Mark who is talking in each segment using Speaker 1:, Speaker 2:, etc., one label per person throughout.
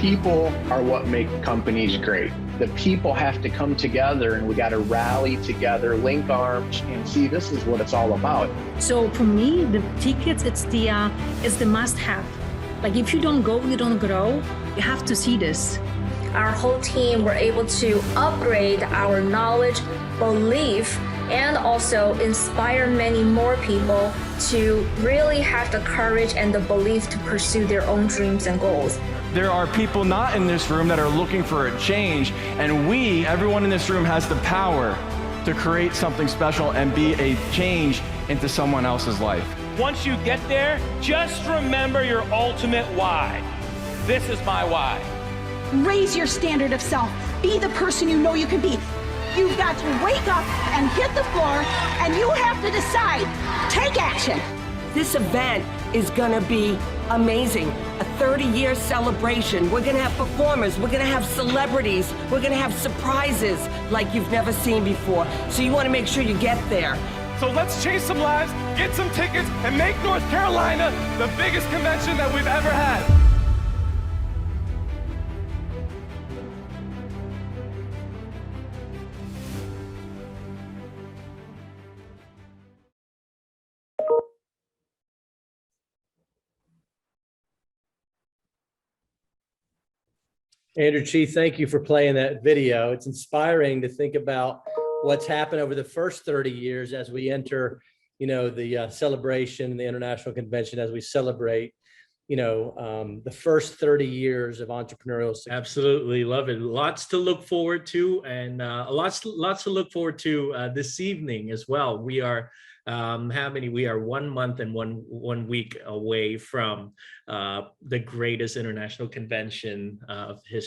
Speaker 1: people are what make companies great. The people have to come together, and we got to rally together, link arms, and see this is what it's all about.
Speaker 2: So for me, the tickets, it's the must-have. Like if you don't go, you don't grow. You have to see this.
Speaker 3: Our whole team were able to upgrade our knowledge, belief, and also inspire many more people to really have the courage and the belief to pursue their own dreams and goals.
Speaker 4: There are people not in this room that are looking for a change, and everyone in this room has the power to create something special and be a change into someone else's life.
Speaker 5: Once you get there, just remember your ultimate why. This is my why.
Speaker 6: Raise your standard of self. Be the person you know you can be. You've got to wake up and hit the floor, and you have to decide. Take action.
Speaker 7: This event is gonna be amazing. A 30-year celebration. We're gonna have performers, we're gonna have celebrities, we're gonna have surprises like you've never seen before. So you wanna make sure you get there.
Speaker 5: So let's change some lives, get some tickets, and make North Carolina the biggest convention that we've ever had.
Speaker 8: Andrew, Chee, thank you for playing that video. It's inspiring to think about what's happened over the first 30 years as we enter, the celebration, the international convention, as we celebrate, the first 30 years of entrepreneurial success.
Speaker 9: Absolutely love it. Lots to look forward to, and lots to look forward to this evening as well. We are we are 1 month and one week away from the greatest international convention of the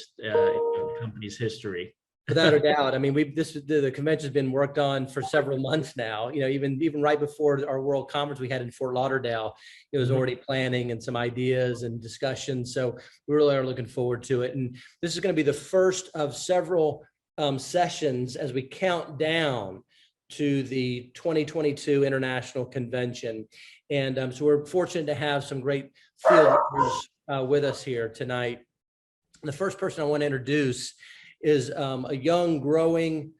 Speaker 9: company's history.
Speaker 8: Without a doubt. I mean, the convention's been worked on for several months now. Even right before our World Conference we had in Fort Lauderdale, it was already planning and some ideas and discussions. So we really are looking forward to it. And this is going to be the first of several sessions as we count down to the 2022 International Convention. And so we're fortunate to have some great field leaders with us here tonight. And the first person I want to introduce is a young, growing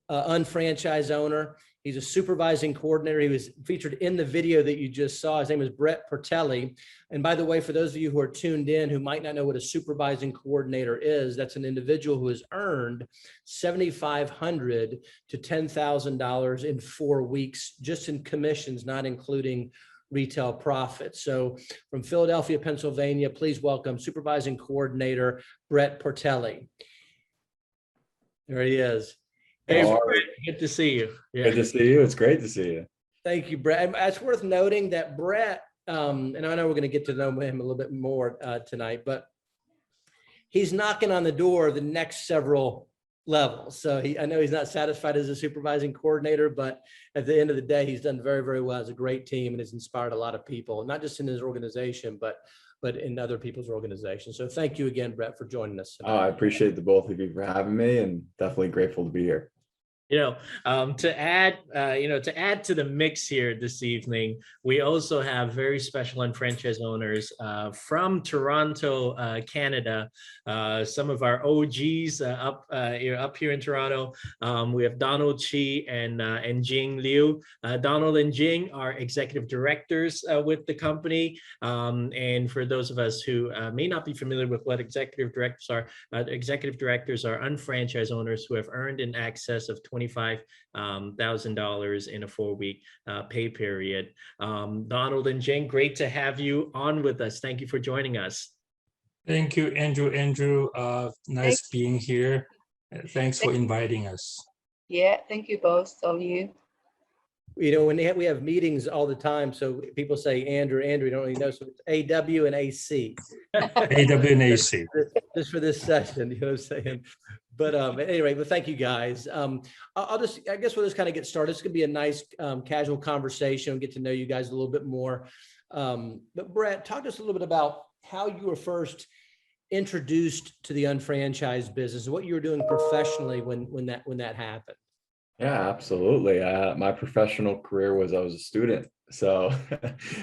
Speaker 8: unfranchised owner. He's a supervising coordinator. He was featured in the video that you just saw. His name is Brett Portelli. And by the way, for those of you who are tuned in who might not know what a supervising coordinator is, that's an individual who has earned $7,500 to $10,000 in 4 weeks, just in commissions, not including retail profits. So from Philadelphia, Pennsylvania, please welcome supervising coordinator Brett Portelli. There he is.
Speaker 9: Hey, Brett, good to see you.
Speaker 10: Yeah. Good to see you. It's great to see you.
Speaker 8: Thank you, Brett. It's worth noting that Brett, and I know we're going to get to know him a little bit more tonight, but he's knocking on the door of the next several levels. So I know he's not satisfied as a supervising coordinator, but at the end of the day, he's done very, very well as a great team and has inspired a lot of people, not just in his organization, but in other people's organizations. So thank you again, Brett, for joining us tonight.
Speaker 10: Oh, I appreciate the both of you for having me, and definitely grateful to be here.
Speaker 9: To add to the mix here this evening, we also have very special and franchise owners from Toronto, Canada. Some of our OGs up here in Toronto. We have Donald, Chee, and Jing Liu. Donald and Jing are executive directors with the company. And for those of us who may not be familiar with what executive directors are unfranchised owners who have earned in excess of $25,000 in a 4-week pay period. Donald and Jing, great to have you on with us. Thank you for joining us.
Speaker 11: Thank you, Andrew. Nice being here. Thanks for inviting us.
Speaker 12: Yeah, thank you both of you.
Speaker 8: When we have meetings all the time, so people say Andrew, you don't really know, so it's AW and AC.
Speaker 11: AW and AC.
Speaker 8: Just for this session, you know what I'm saying? But anyway, but thank you guys. I guess we'll just kind of get started. It's gonna be a nice casual conversation. We'll get to know you guys a little bit more. But Brett, talk to us a little bit about how you were first introduced to the unfranchised business, what you were doing professionally when that happened.
Speaker 10: Yeah, absolutely. My professional career was I was a student. So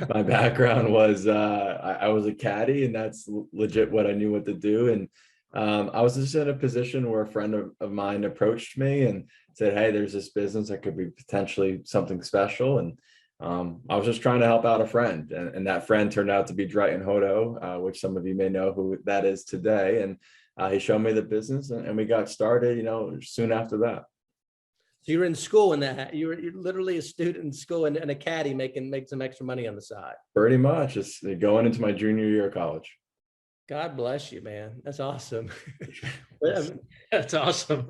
Speaker 10: my background was I was a caddy, and that's legit what I knew what to do. And I was just in a position where a friend of mine approached me and said, "Hey, there's this business that could be potentially something special." And I was just trying to help out a friend, and that friend turned out to be Drayton Hodo, which some of you may know who that is today. And he showed me the business, and we got started, soon after that.
Speaker 8: So you were in school and you're literally a student in school and a caddy making some extra money on the side.
Speaker 10: Pretty much, just going into my junior year of college.
Speaker 8: God bless you, man. That's awesome.
Speaker 9: That's awesome.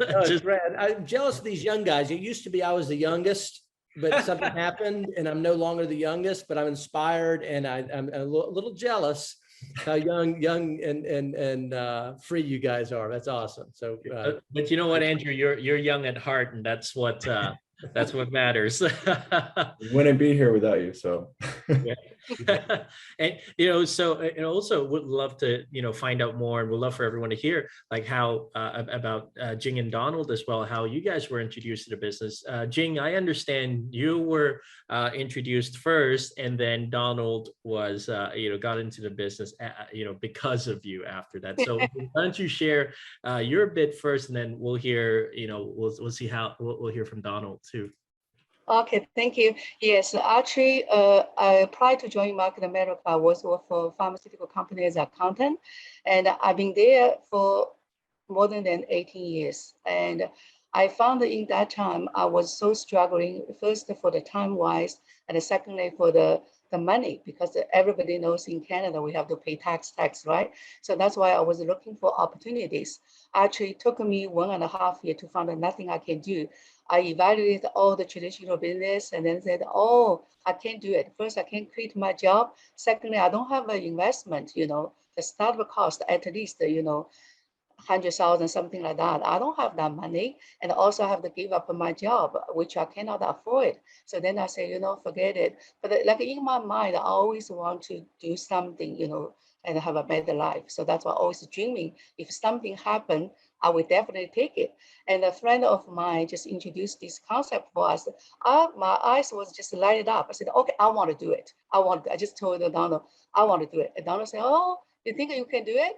Speaker 8: I'm jealous of these young guys. It used to be I was the youngest, but something happened and I'm no longer the youngest, but I'm inspired and I'm a little jealous how young and free you guys are. That's awesome. So,
Speaker 9: but you know what, Andrew, you're young at heart, and that's what matters.
Speaker 10: Wouldn't be here without you. So.
Speaker 9: Yeah. And also would love to find out more, and would love for everyone to hear like how about Jing and Donald as well, how you guys were introduced to the business. Jing, I understand you were introduced first, and then Donald was got into the business because of you after that. So why don't you share your bit first, and then we'll hear we'll see how we'll hear from Donald too.
Speaker 12: Okay, thank you. Yes, actually, prior to joining Market America, I was working for a pharmaceutical company as an accountant, and I've been there for more than 18 years. And I found that in that time, I was so struggling, first for the time-wise, and secondly for the money, because everybody knows in Canada, we have to pay tax, right? So that's why I was looking for opportunities. Actually, it took me 1.5 years to find nothing I can do. I evaluated all the traditional business and then said, oh, I can't do it. First, I can't quit my job. Secondly, I don't have an investment, the startup cost at least, 100,000, something like that. I don't have that money. And also I have to give up my job, which I cannot afford. So then I say, forget it. But like in my mind, I always want to do something, and have a better life. So that's why I'm always dreaming. If something happens, I will definitely take it. And a friend of mine just introduced this concept for us. My eyes was just lighted up. I said, okay, I want to do it. I just told Donald, I want to do it. And Donald said, oh, you think you can do it?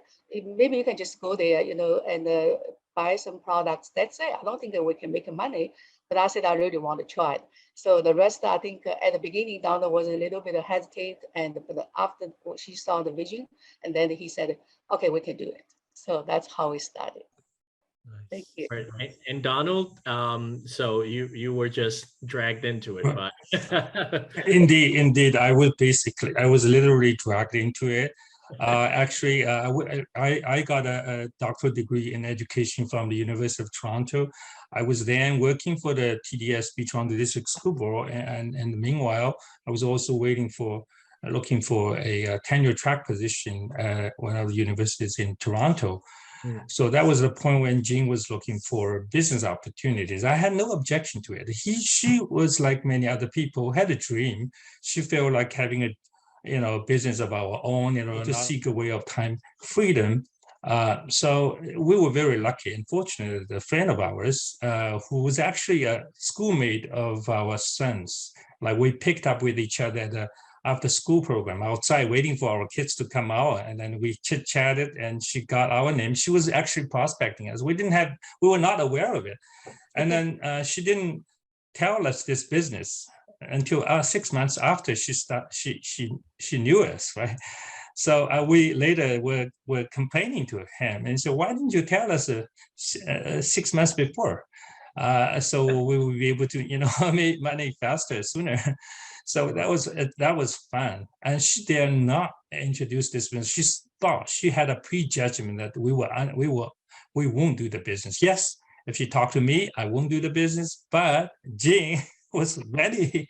Speaker 12: Maybe you can just go there, and buy some products. That's it. I don't think that we can make money. But I said, I really want to try it. So the rest, I think at the beginning, Donald was a little bit hesitant. But after she saw the vision, and then he said, okay, we can do it. So that's how we started. Thank you.
Speaker 9: Right. And Donald, so you were just dragged into it, but
Speaker 11: Indeed, I was literally dragged into it. Actually, I got a doctoral degree in education from the University of Toronto. I was then working for the TDSB Toronto District School Board, and meanwhile, I was also looking for a tenure track position at one of the universities in Toronto. So that was the point when Jing was looking for business opportunities. I had no objection to it. She was like many other people, had a dream. She felt like having a business of our own, to seek a way of time freedom. So we were very lucky and fortunate. A friend of ours who was actually a schoolmate of our sons, like we picked up with each other at the after school program outside waiting for our kids to come out, and then we chit chatted and she got our name. She was actually prospecting us. We were not aware of it. And then she didn't tell us this business until 6 months after she knew us, right? So we later were complaining to him and said, why didn't you tell us 6 months before? So we would be able to, make money faster, sooner. So that was fun. And she did not introduce this business. She thought she had a prejudgment that we won't do the business. Yes, if she talked to me, I won't do the business. But Jing was ready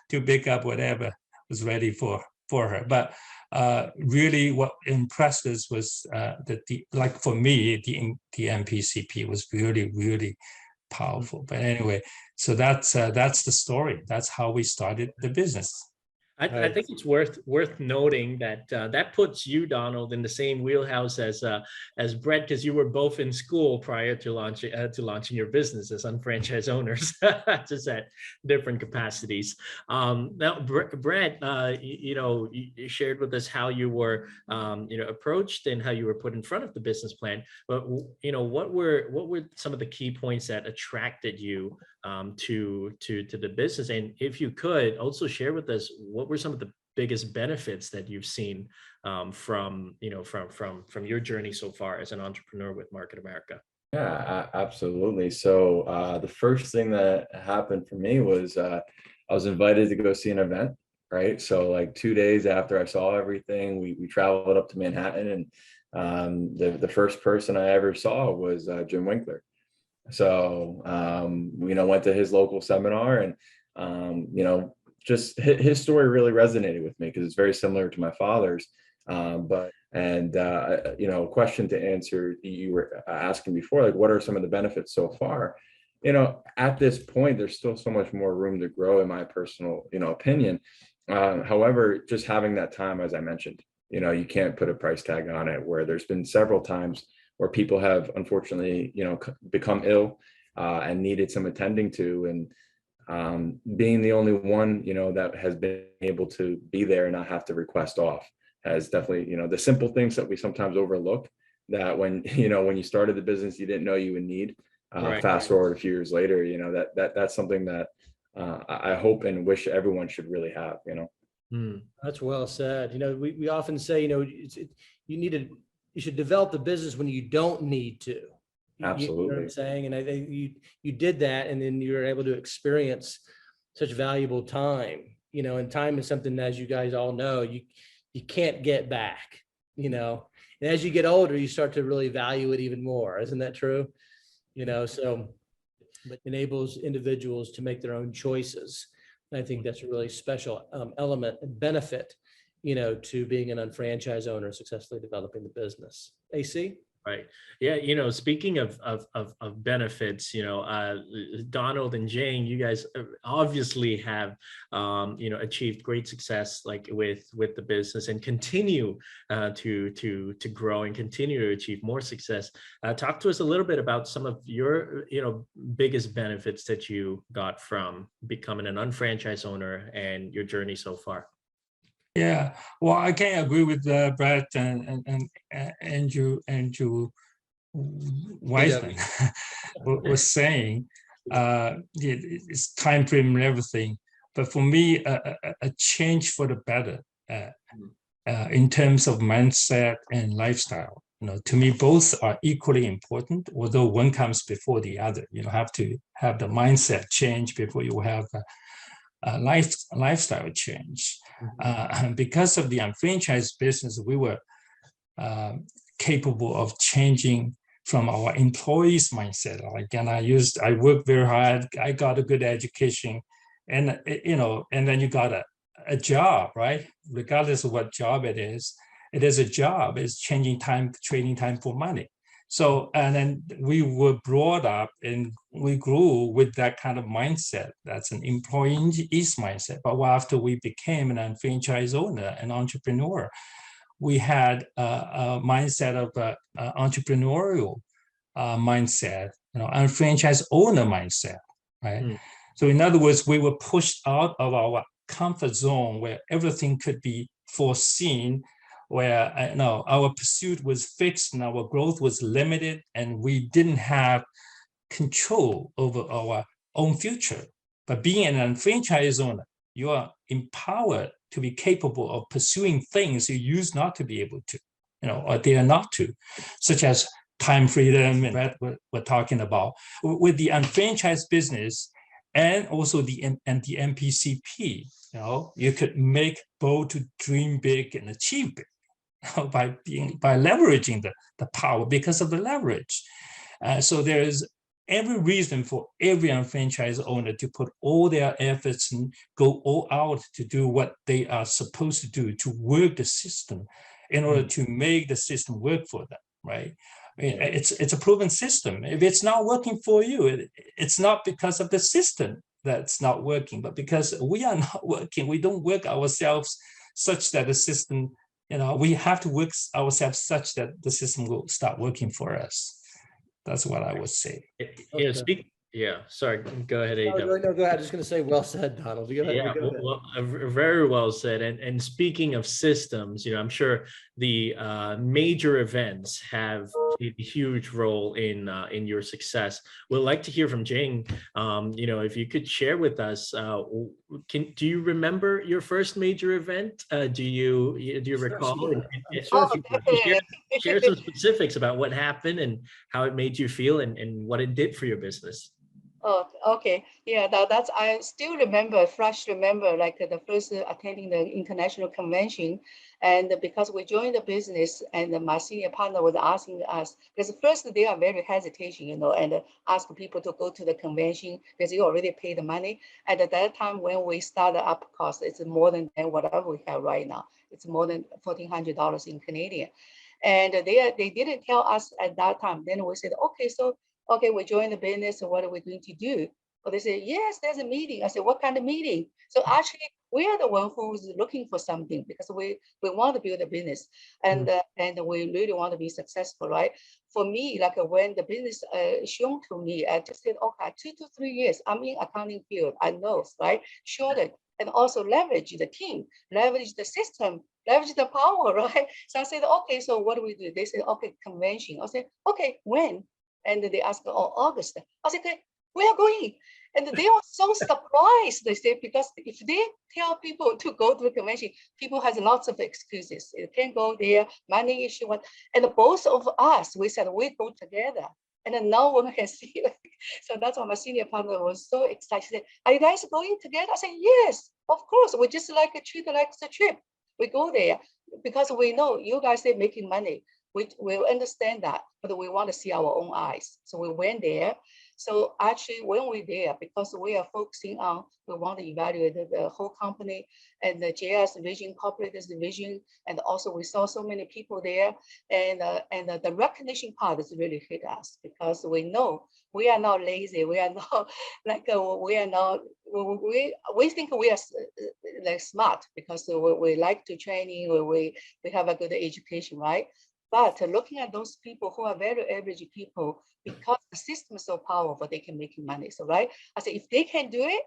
Speaker 11: to pick up whatever was ready for her. But really, what impressed us was that for me, the MPCP was really, really powerful. But anyway, so that's the story. That's how we started the business.
Speaker 9: I think it's worth noting that that puts you, Donald, in the same wheelhouse as Brett, because you were both in school prior to launching your business as unfranchised owners, just at different capacities. Now, Brett, you shared with us how you were approached and how you were put in front of the business plan. But what were some of the key points that attracted you to the business? And if you could also share with us, what were some of the biggest benefits that you've seen from your journey so far as an entrepreneur with Market America?
Speaker 10: Yeah, absolutely. So the first thing that happened for me was I was invited to go see an event, right? So like 2 days after I saw everything, we traveled up to Manhattan, and the first person I ever saw was Jim Winkler. So went to his local seminar, and just his story really resonated with me because it's very similar to my father's. A question to answer you were asking before, like, what are some of the benefits so far? At this point, there's still so much more room to grow, in my personal, opinion. However, just having that time, as I mentioned, you can't put a price tag on it, where there's been several times where people have unfortunately, become ill and needed some attending to, and being the only one, that has been able to be there and not have to request off has definitely, the simple things that we sometimes overlook, that when you started the business, you didn't know you would need. Fast forward a few years later, that's something that I hope and wish everyone should really have.
Speaker 8: That's well said. We often say, you should develop the business when you don't need to.
Speaker 10: Absolutely.
Speaker 8: You know what I'm saying? And I think you did that, and then you were able to experience such valuable time. And time is something, as you guys all know, you can't get back. And as you get older, you start to really value it even more. Isn't that true? So it enables individuals to make their own choices. And I think that's a really special element and benefit, to being an unfranchised owner, successfully developing the business. AC?
Speaker 9: Right. Yeah. Speaking of benefits, Donald and Jane, you guys obviously have, achieved great success, like with the business, and continue to grow and continue to achieve more success. Talk to us a little bit about some of your, biggest benefits that you got from becoming an unfranchised owner and your journey so far.
Speaker 11: Yeah, well, I can agree with Brett and Andrew Weissman was saying. It's time frame and everything, but for me, a change for the better in terms of mindset and lifestyle. To me, both are equally important, although one comes before the other. You have to have the mindset change before you have a lifestyle change. Because of the unfranchised business, we were capable of changing from our employees' mindset. Again, I worked very hard. I got a good education, and then you got a job, right? Regardless of what job it is a job. It's changing time, trading time for money. So, and then we were brought up and we grew with that kind of mindset. That's an employee's mindset. But after we became an unfranchised owner, an entrepreneur, we had a mindset of entrepreneurial mindset, unfranchised owner mindset, right? So in other words, we were pushed out of our comfort zone where everything could be foreseen, where our pursuit was fixed and our growth was limited, and we didn't have control over our own future. But being an unfranchised owner, you are empowered to be capable of pursuing things you used not to be able to, or dare not to, such as time freedom, and that we're talking about. With the unfranchised business and also the MPCP, you could make bold to dream big and achieve big. By leveraging the power because of the leverage. So there is every reason for every unfranchised owner to put all their efforts and go all out to do what they are supposed to do, to work the system in order to make the system work for them, right? I mean, it's a proven system. If it's not working for you, it's not because of the system. that's not working, but because we are not working, we don't work ourselves such that the system, we have to work ourselves such that the system will start working for us. That's what I would say.
Speaker 9: Sorry, go ahead,
Speaker 8: No,
Speaker 9: AW.
Speaker 8: no, go ahead. I was just going to say, well said, Donald. Go ahead.
Speaker 9: Yeah,
Speaker 8: Go ahead.
Speaker 9: very well said. And speaking of systems, I'm sure the major events have played a huge role in your success. We'd like to hear from Jing. If you could share with us, do you remember your first major event? Do you recall? Share some specifics about what happened and how it made you feel and what it did for your business.
Speaker 12: Oh, okay. Yeah, that's I still remember, like the first attending the international convention. And because we joined the business and my senior partner was asking us, because first they are very hesitation, and ask people to go to the convention because you already paid the money. And at that time when we started up cost, it's more than whatever we have right now. It's more than $1,400 in Canadian. And they didn't tell us at that time. Then we said, okay, we joined the business, so what are we going to do? Well, they said, yes, there's a meeting. I said, what kind of meeting? So actually, we are the one who's looking for something because we want to build a business and we really want to be successful, right? For me, like when the business shown to me, I just said, okay, 2 to 3 years, I'm in accounting field, I know, right? Showed it and also leverage the team, leverage the system, leverage the power, right? So I said, okay, so what do we do? They said, okay, convention. I said, okay, when? And they asked, August. I said, okay, we are going. And they were so surprised, they say, because if they tell people to go to the convention, people has lots of excuses. You can't go there, money issue. And both of us, we said, we go together. And then no one can see it. So that's why my senior partner was so excited. She said, are you guys going together? I said, yes, of course. We just treat it like it's a trip. We go there because we know you guys are making money. We understand that, but we want to see our own eyes. So we went there. So actually, when we're there, because we are focusing on, we want to evaluate the whole company and the JS vision, corporate vision, and also we saw so many people there, and the recognition part is really hit us because we know we are not lazy. We are not we are not. We think we are smart because we like to training. We have a good education, right? But looking at those people who are very average people, because the system is so powerful, they can make money. So, right? I said, if they can do it,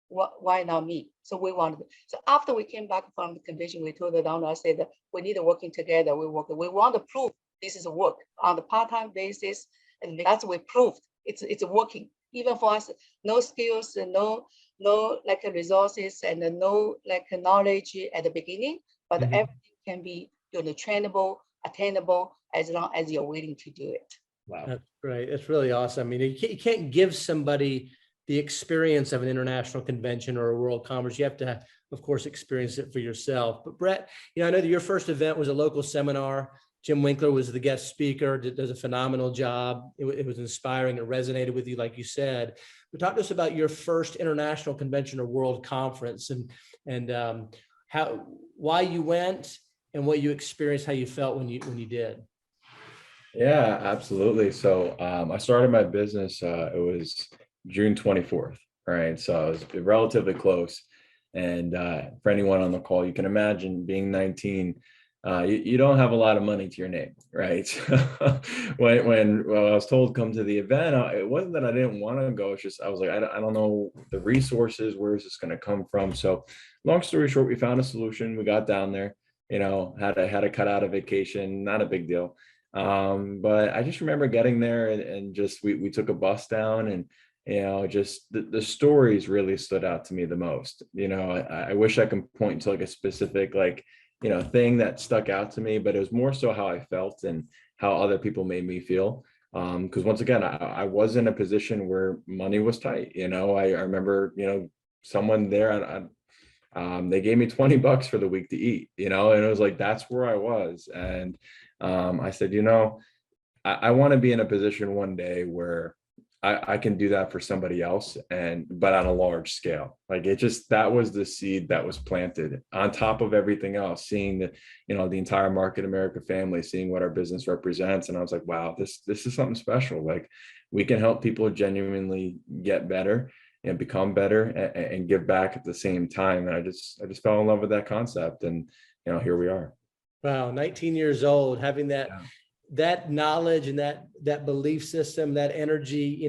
Speaker 12: why not me? So we wanted. So after we came back from the convention, we told the donor, I said, we need to working together. We want to prove this is a work on the part-time basis, and that's what we proved it's working. Even for us, no skills and no resources and no knowledge at the beginning, but everything can be trainable, attainable as long as you're willing to do it.
Speaker 8: Wow, that's great. That's really awesome. I mean, you can't give somebody the experience of an international convention or a world conference. You have to, of course, experience it for yourself. But Brett, I know that your first event was a local seminar. Jim Winkler was the guest speaker, does a phenomenal job. It was inspiring. It resonated with you, like you said. But talk to us about your first international convention or world conference and why you went and what you experienced, how you felt when you did.
Speaker 10: Yeah, absolutely. So I started my business, it was June 24th, right? So I was relatively close. And for anyone on the call, you can imagine being 19, you don't have a lot of money to your name, right? when I was told come to the event, it wasn't that I didn't want to go. It's just I was like, I don't know the resources. Where is this going to come from? So long story short, we found a solution. We got down there. Had to cut out a vacation, not a big deal. But I just remember getting there and just we took a bus down and just the stories really stood out to me the most. I wish I could point to a specific thing that stuck out to me, but it was more so how I felt and how other people made me feel. Because once again, I was in a position where money was tight. I remember someone there. They gave me $20 for the week to eat, and it was like, that's where I was. And I said, I want to be in a position one day where I can do that for somebody else, but on a large scale. That was the seed that was planted on top of everything else, seeing the entire Market America family, seeing what our business represents. And I was like, wow, this is something special. We can help people genuinely get better. and become better and give back at the same time. And I just fell in love with that concept, and here we are.
Speaker 8: Wow, 19 years old, having that that knowledge and that belief system, that energy,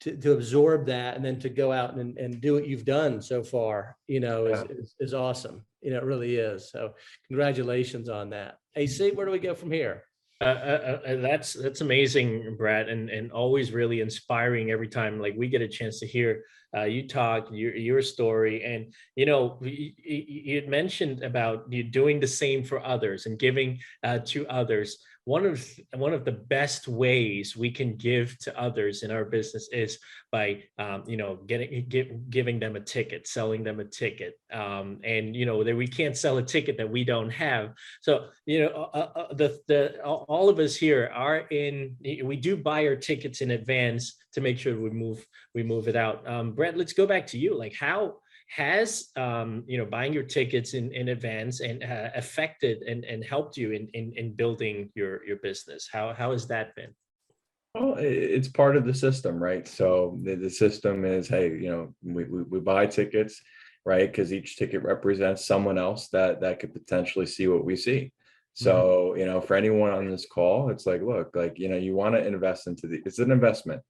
Speaker 8: to absorb that, and then to go out and do what you've done so far, is awesome. It really is. So congratulations on that. AC, where do we go from here?
Speaker 9: That's amazing, Brad, and always really inspiring every time like we get a chance to hear you talk your story. And you had mentioned about you doing the same for others and giving to others. One of the best ways we can give to others in our business is by giving them a ticket, selling them a ticket, and that we can't sell a ticket that we don't have. So all of us here are we do buy our tickets in advance to make sure we move it out. Brett, let's go back to you. Like, how has buying your tickets in advance and affected and helped you in building your business? How has that been?
Speaker 10: Well, it's part of the system, right? So the system is, hey, we buy tickets, right? Because each ticket represents someone else that could potentially see what we see. So, for anyone on this call, it's like, look, like, you want to invest into it's an investment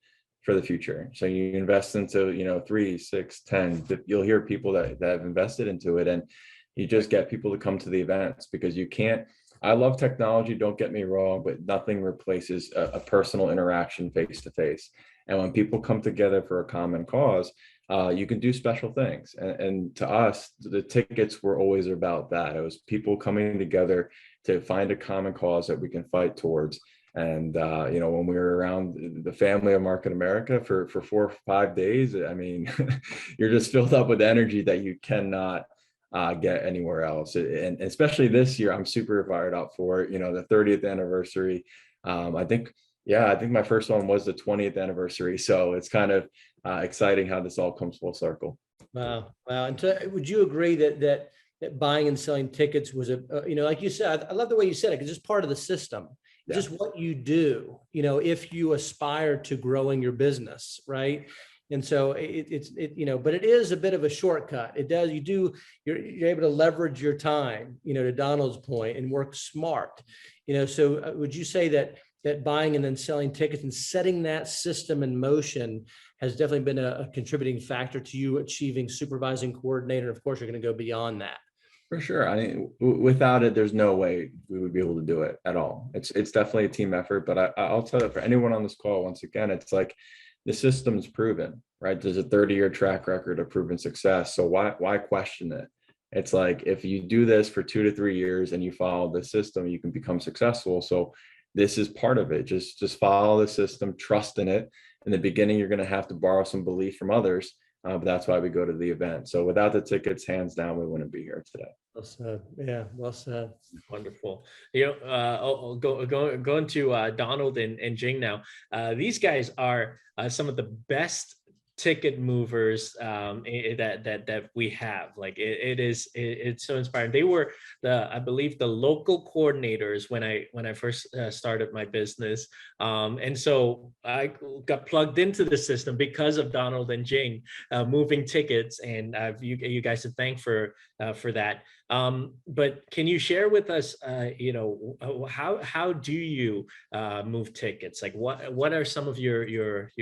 Speaker 10: for the future. So you invest into, 3, 6, 10, you'll hear people that have invested into it, and you just get people to come to the events, because I love technology, don't get me wrong, but nothing replaces a personal interaction face to face. And when people come together for a common cause, you can do special things. And to us, the tickets were always about that. It was people coming together to find a common cause that we can fight towards. And, when we were around the family of Market America for 4 or 5 days, I mean, you're just filled up with energy that you cannot get anywhere else. And especially this year, I'm super fired up for it. The 30th anniversary. I think my first one was the 20th anniversary. So it's kind of exciting how this all comes full circle.
Speaker 8: Wow. And would you agree that buying and selling tickets was like you said, I love the way you said it, because it's part of the system. Yeah. Just what you do, if you aspire to growing your business, right? And so but it is a bit of a shortcut. You're able to leverage your time, to Donald's point, and work smart. So would you say that buying and then selling tickets and setting that system in motion has definitely been a contributing factor to you achieving supervising coordinator? Of course, you're going to go beyond that.
Speaker 10: For sure. I mean, without it, there's no way we would be able to do it at all. It's definitely a team effort, but I'll tell you, for anyone on this call, once again, it's like the system's proven, right? There's a 30-year track record of proven success. So why question it? It's like, if you do this for 2 to 3 years and you follow the system, you can become successful. So this is part of it. Just follow the system, trust in it. In the beginning, you're going to have to borrow some belief from others. But that's why we go to the event. So without the tickets, hands down, we wouldn't be here today.
Speaker 8: Well said. Yeah, well said.
Speaker 9: Wonderful. Going to Donald and Jing now. These guys are some of the best ticket movers that we have. Like it's so inspiring. They were I believe the local coordinators when I first started my business, and so I got plugged into the system because of Donald and Jing moving tickets, and you guys to thank for that. But can you share with us, how do you move tickets? Like what are some of your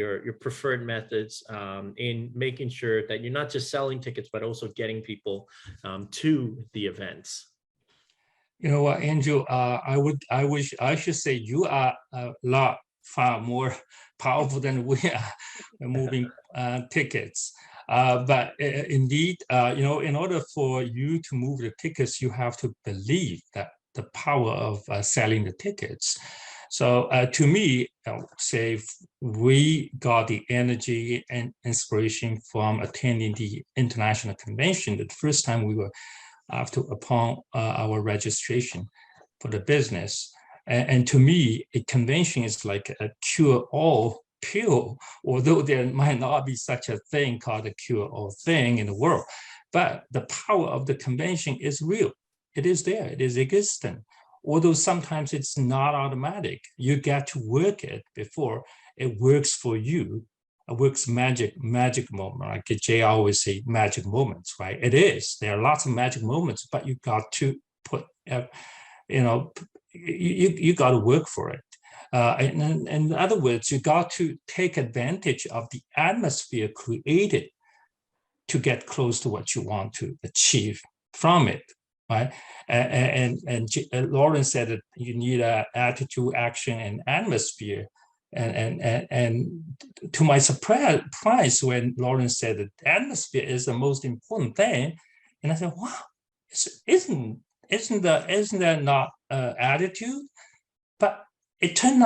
Speaker 9: preferred methods in making sure that you're not just selling tickets, but also getting people to the events?
Speaker 11: You know what, Andrew, I should say you are far more powerful than we are moving tickets. But indeed, in order for you to move the tickets, you have to believe that the power of selling the tickets. So to me, say we got the energy and inspiration from attending the international convention the first time we were upon our registration for the business. And to me, a convention is like a cure-all pill, although there might not be such a thing called a cure-all thing in the world. But the power of the convention is real. It is there. It is existent. Although sometimes it's not automatic. You get to work it before it works for you works magic moment. Like Jay always say, magic moments, right? It is. There are lots of magic moments, but you got to put, you got to work for it. And in other words, you got to take advantage of the atmosphere created to get close to what you want to achieve from it, right? And Lauren said that you need attitude, action, and atmosphere. And to my surprise, when Lauren said that atmosphere is the most important thing, and I said, wow, isn't that not attitude? But she turned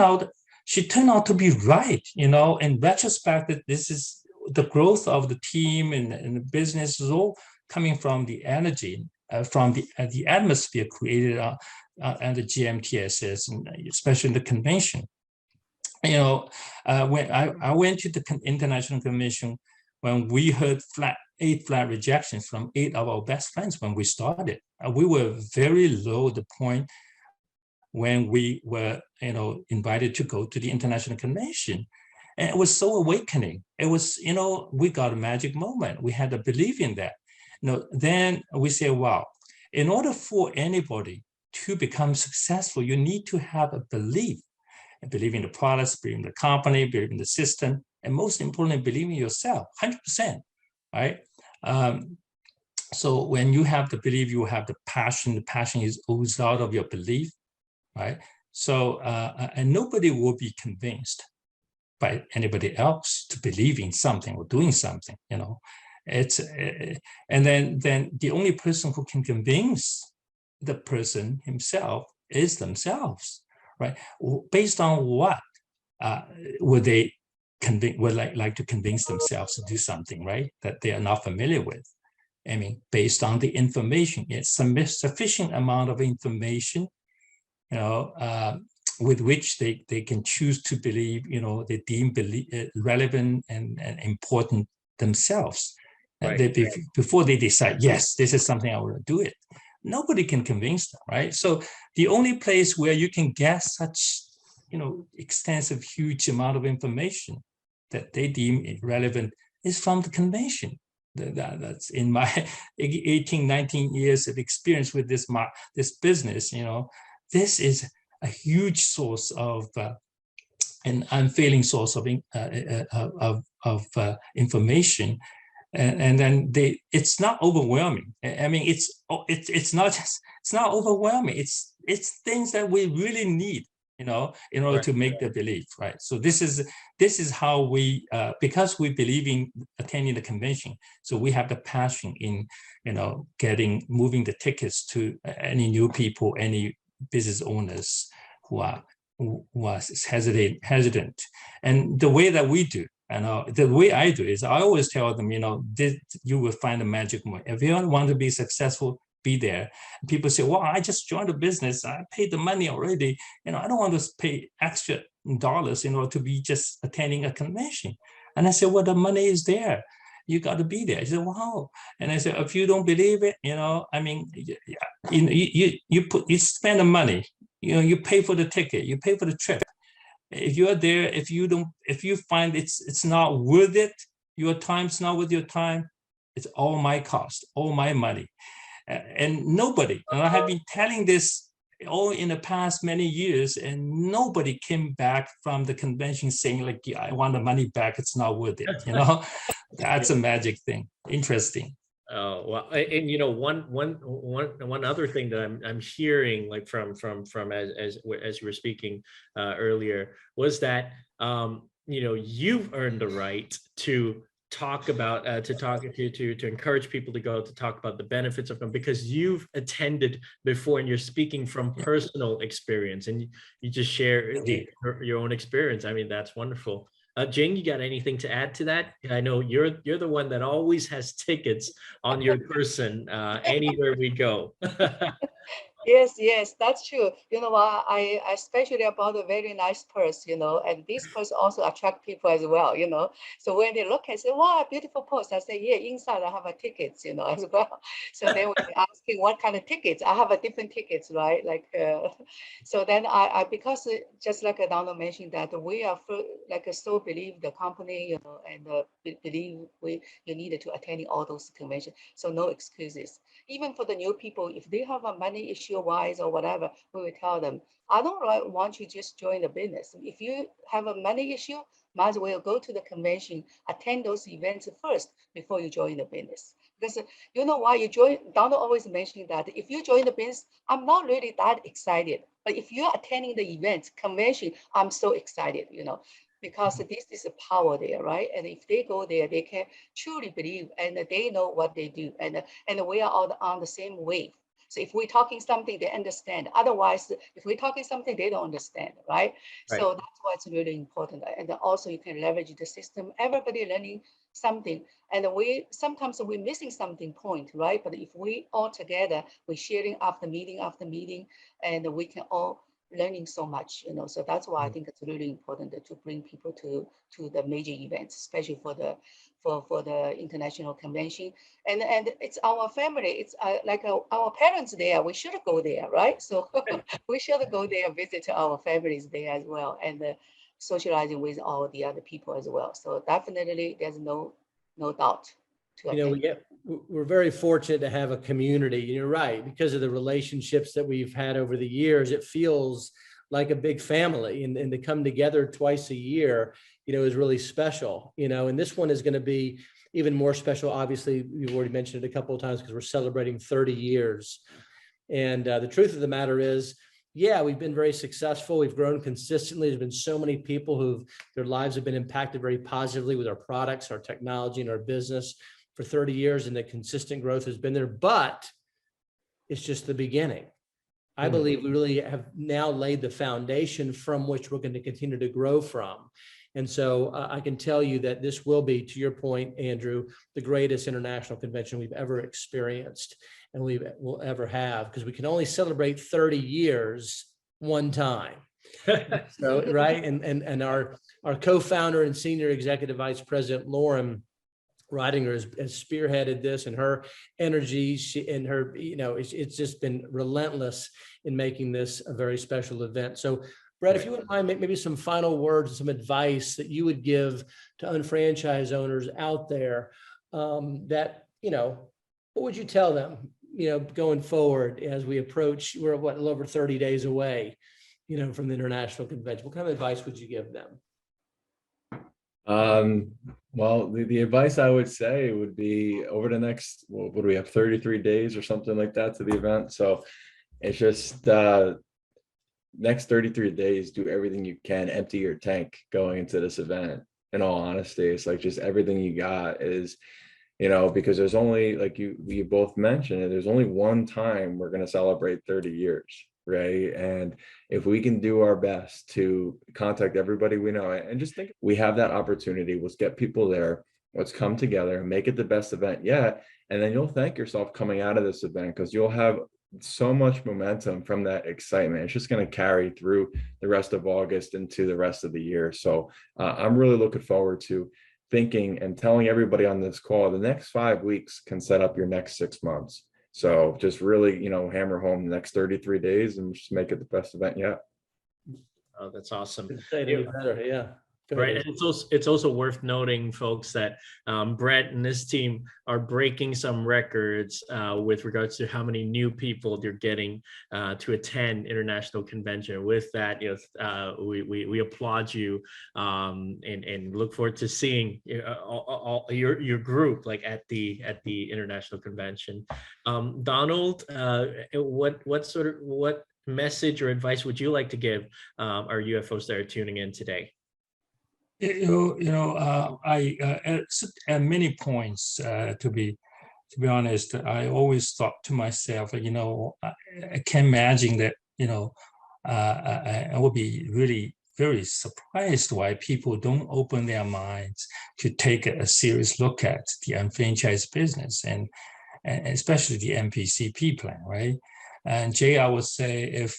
Speaker 11: out to be right. In retrospect, that this is the growth of the team and the business is all coming from the energy, from the atmosphere created at the GMTSS, and especially in the convention. When I went to the international convention, when we heard 8 flat rejections from 8 of our best friends when we started, we were very low at the point when we were, invited to go to the international convention. And it was so awakening. It was, we got a magic moment. We had to believe in that. Then we say, wow, in order for anybody to become successful, you need to have a belief. Believe in the products, believe in the company, believe in the system, and most importantly, believe in yourself, 100%, right? So when you have the belief, you have the passion. The passion is oozed out of your belief, right? So, and nobody will be convinced by anybody else to believe in something or doing something, It's and then the only person who can convince the person himself is themselves. Right? Based on what would they like to convince themselves to do something, right? That they are not familiar with. I mean, based on the information, it's sufficient amount of information, with which they can choose to believe, they deem relevant and important themselves. Right. Before they decide, yes, this is something I want to do it. Nobody can convince them, right? So the only place where you can get such, extensive, huge amount of information that they deem relevant is from the convention. That's in my 18, 19 years of experience with this business. This is a huge source of an unfailing source of information. And then it's not overwhelming. I mean, it's not overwhelming. It's things that we really need, in order to make the belief, right? So this is how we, because we believe in attending the convention, so we have the passion in, moving the tickets to any new people, any business owners who are hesitant, and the way that we do. And the way I do is I always tell them, you will find a magic moment. If you want to be successful, be there. And people say, well, I just joined a business. I paid the money already. I don't want to pay extra dollars in order to be just attending a convention. And I said, well, the money is there. You got to be there. I said, wow. And I said, if you don't believe it, I mean, you spend the money, you pay for the ticket, you pay for the trip. If you're there, if you find it's not worth it, your time's not worth your time, it's all my cost, all my money. And nobody, and I have been telling this all in the past many years, and nobody came back from the convention saying like, yeah, I want the money back, it's not worth it, That's a magic thing. Interesting.
Speaker 9: Oh, well, and one other thing that I'm hearing, like from as you were speaking earlier, was that you've earned the right to talk about to encourage people to go to talk about the benefits of them, because you've attended before and you're speaking from personal experience, and you just share your own experience. I mean, that's wonderful. Jing, you got anything to add to that? I know you're the one that always has tickets on your person anywhere we go.
Speaker 12: Yes, that's true. You know what? I especially about a very nice purse, and this purse also attract people as well, So when they look and say, "Wow, beautiful purse," I say, "Yeah, inside I have a tickets, as well." So then when they asking what kind of tickets, I have a different tickets, right? Like, so then I because just like Donald mentioned that we are so believe the company, and believe you needed to attending all those conventions. So no excuses. Even for the new people, if they have a money issue wise or whatever, we will tell them, I don't want you to just join the business. If you have a money issue, might as well go to the convention, attend those events first before you join the business. Because you know why you join, Donald always mentioned that if you join the business, I'm not really that excited. But if you're attending the event, convention, I'm so excited, because this is a power there, right? And if they go there, they can truly believe and they know what they do. And we are all on the same wave. So if we're talking something, they understand. Otherwise, if we're talking something, they don't understand, right?
Speaker 9: Right.
Speaker 12: So that's why it's really important. And also you can leverage the system, everybody learning something. And sometimes we're missing something point, right? But if we all together, we're sharing after meeting, and we can all learning so much, So that's why I think it's really important to bring people to the major events, especially for the international convention. And it's our family. It's like our parents there. We should go there, right? So we should go there, visit our families there as well, and socializing with all the other people as well. So definitely, there's no doubt to attend.
Speaker 8: We're very fortunate to have a community. You're right, because of the relationships that we've had over the years, it feels like a big family, and to come together twice a year, is really special, and this one is going to be even more special. Obviously, we've already mentioned it a couple of times because we're celebrating 30 years. And the truth of the matter is, yeah, we've been very successful. We've grown consistently. There's been so many people their lives have been impacted very positively with our products, our technology, and our business for 30 years, and the consistent growth has been there, but it's just the beginning. I believe we really have now laid the foundation from which we're going to continue to grow from. And so I can tell you that this will be, to your point, Andrew, the greatest international convention we've ever experienced and we will ever have, because we can only celebrate 30 years one time. So, right. And our co-founder and senior executive vice president, Lauren Ridinger, has spearheaded this, and her energy and her, it's just been relentless in making this a very special event. So Brett, if you wouldn't mind, maybe some final words and some advice that you would give to unfranchised owners out there, that, what would you tell them, going forward as we approach, we're a little over 30 days away, from the international convention? What kind of advice would you give them?
Speaker 10: Well, the advice I would say would be over the next, what do we have, 33 days or something like that to the event. So it's just next 33 days, do everything you can, empty your tank going into this event. In all honesty, it's like just everything you got is, because there's only, like you both mentioned, there's only one time we're going to celebrate 30 years. Right. And if we can do our best to contact everybody we know and just think we have that opportunity, let's get people there, let's come together and make it the best event yet. And then you'll thank yourself coming out of this event, because you'll have so much momentum from that excitement. It's just going to carry through the rest of August into the rest of the year. So I'm really looking forward to thinking and telling everybody on this call, the next 5 weeks can set up your next 6 months. So just really, hammer home the next 33 days and just make it the best event yet.
Speaker 9: Oh, that's awesome.
Speaker 8: Better, yeah.
Speaker 9: Right, and it's also worth noting, folks, that Brett and his team are breaking some records with regards to how many new people they're getting to attend international convention. With that, we applaud you and look forward to seeing all your group at the international convention. Donald, what message or advice would you like to give our UFOs that are tuning in today?
Speaker 11: I at many points, to be honest, I always thought to myself, I can imagine that, I would be really very surprised why people don't open their minds to take a serious look at the unfranchised business and especially the MPCP plan, right? And Jay, I would say if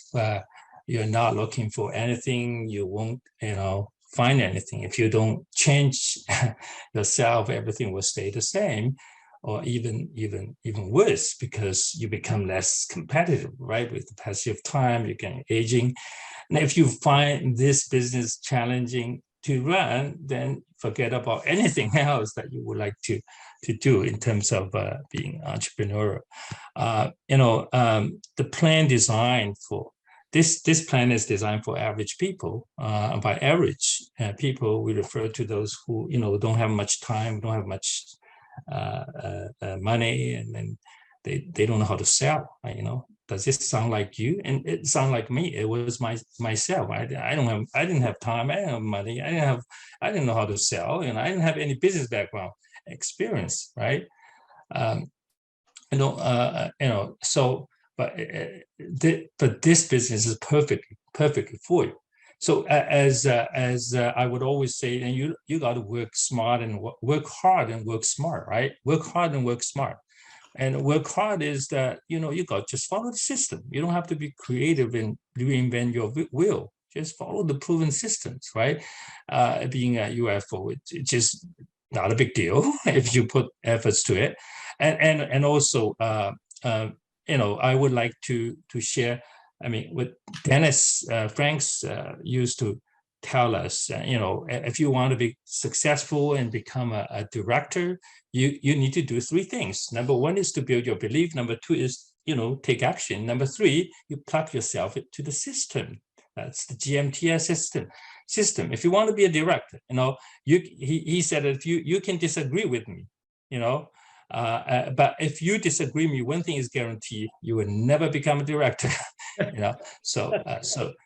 Speaker 11: you're not looking for anything, you won't, find anything. If you don't change yourself, everything will stay the same, or even worse, because you become less competitive, right? With the passage of time, you get aging. And if you find this business challenging to run, then forget about anything else that you would like to do in terms of being entrepreneurial. The plan designed for this plan is designed for average people. By average people, we refer to those who don't have much time, don't have much money, and then they don't know how to sell. Does this sound like you? And it sounded like me. It was myself. I didn't have time. I didn't have money. I didn't know how to sell, and I didn't have any business background experience, right? But this business is perfectly for you. So as I would always say, and you got to work smart and work hard and work smart, right? Work hard and work smart. And work hard is that, you got to just follow the system. You don't have to be creative and reinvent your wheel. Just follow the proven systems, right? Being a UFO, it's just not a big deal if you put efforts to it. And also, I would like to share, with Dennis Franks used to tell us, if you want to be successful and become a director, you need to do three things. Number one is to build your belief. Number two is, take action. Number three, you plug yourself into the system. That's the GMTS system. If you want to be a director, he said, if you can disagree with me, but if you disagree with me, one thing is guaranteed: you will never become a director. But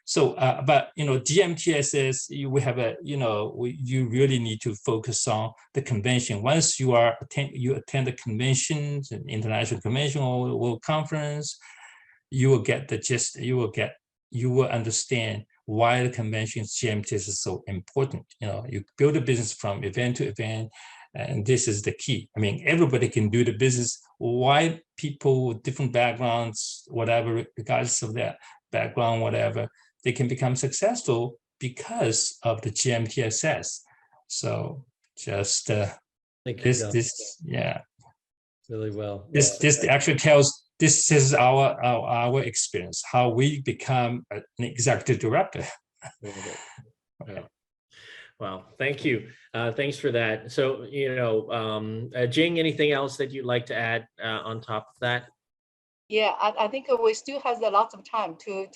Speaker 11: GMTS says we have you really need to focus on the convention. Once you attend the conventions, an international convention or world conference, you will get the gist. You will understand why the convention's GMTS is so important. You build a business from event to event. And this is the key. Everybody can do the business. Why people with different backgrounds, whatever, regardless of their background, whatever, they can become successful because of the GMTSS. So just yeah.
Speaker 8: Really well.
Speaker 11: This actually tells, this is our experience, how we become an executive director.
Speaker 9: Well, thank you. Thanks for that. So, Jing, anything else that you'd like to add on top of that?
Speaker 12: Yeah, I think we still have a lot of time to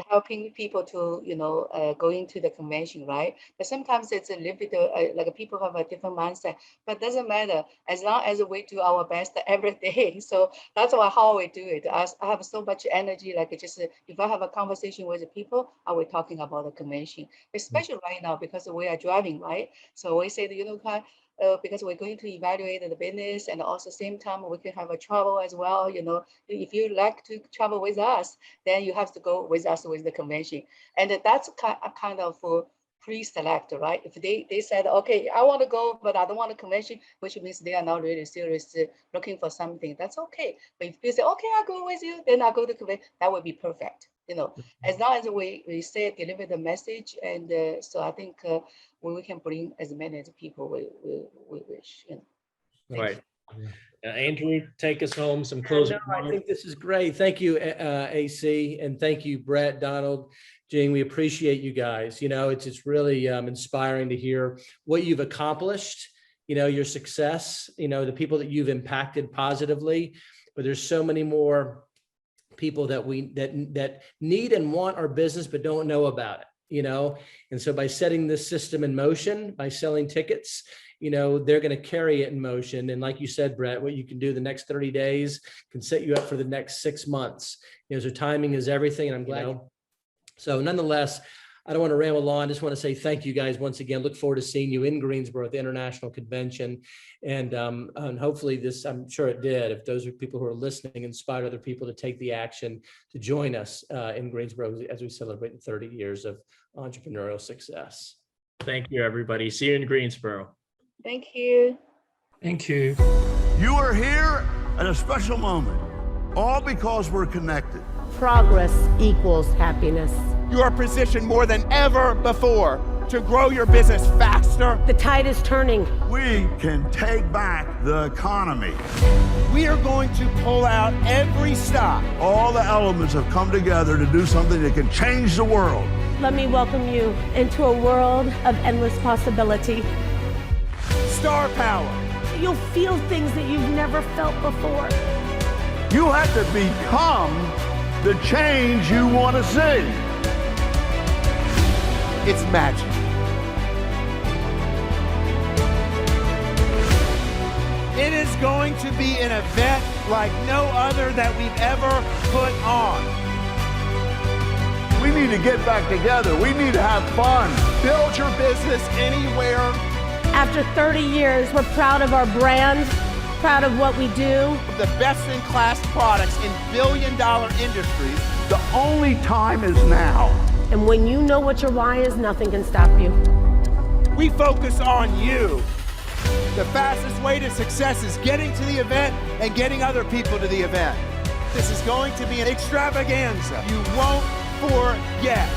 Speaker 12: helping people to go into the convention, right? But sometimes it's a little bit like people have a different mindset, but doesn't matter as long as we do our best every day. So that's how we do it. I have so much energy, like just if I have a conversation with the people, I will talking about the convention, especially right now because we are driving, right? So we say because we're going to evaluate the business, and also same time we can have a travel as well. If you like to travel with us, then you have to go with us with the convention, and that's kind of pre-select, right? If they said, okay, I want to go, but I don't want a convention, which means they are not really serious looking for something, that's okay. But if you say, okay, I'll go with you, then I'll go to convention, that would be perfect. As long as we say, deliver the message, and so I think we can bring as many as people we wish.
Speaker 9: Right. Andrew, take us home. Some closing
Speaker 8: remarks. I think this is great. Thank you, AC, and thank you, Brett, Donald, Jing. We appreciate you guys. It's really inspiring to hear what you've accomplished. Your success. The people that you've impacted positively. But there's so many more people that that need and want our business but don't know about it. And so by setting this system in motion, by selling tickets, they're going to carry it in motion. And like you said, Brett, what you can do the next 30 days can set you up for the next 6 months. So timing is everything. And I'm glad. So nonetheless, I don't want to ramble on. I just want to say thank you guys once again. Look forward to seeing you in Greensboro at the International Convention. And hopefully this, I'm sure it did, if those are people who are listening, inspired other people to take the action to join us in Greensboro as we celebrate the 30 years of entrepreneurial success.
Speaker 9: Thank you, everybody. See you in Greensboro.
Speaker 12: Thank you.
Speaker 11: Thank you.
Speaker 13: You are here at a special moment. all because we're connected.
Speaker 14: Progress equals happiness.
Speaker 15: You are positioned more than ever before to grow your business faster.
Speaker 14: The tide is turning.
Speaker 13: We can take back the economy.
Speaker 15: We are going to pull out every stop.
Speaker 13: All the elements have come together to do something that can change the world.
Speaker 14: Let me welcome you into a world of endless possibility.
Speaker 15: Star power.
Speaker 14: You'll feel things that you've never felt before.
Speaker 13: You have to become the change you want to see.
Speaker 15: It's magic. It is going to be an event like no other that we've ever put on.
Speaker 13: We need to get back together. We need to have fun.
Speaker 15: Build your business anywhere.
Speaker 14: After 30 years, we're proud of our brand, proud of what we do.
Speaker 15: The best-in-class products in billion-dollar industries.
Speaker 13: The only time is now.
Speaker 14: And when you know what your why is, nothing can stop you.
Speaker 15: We focus on you. The fastest way to success is getting to the event and getting other people to the event. This is going to be an extravaganza. You won't forget.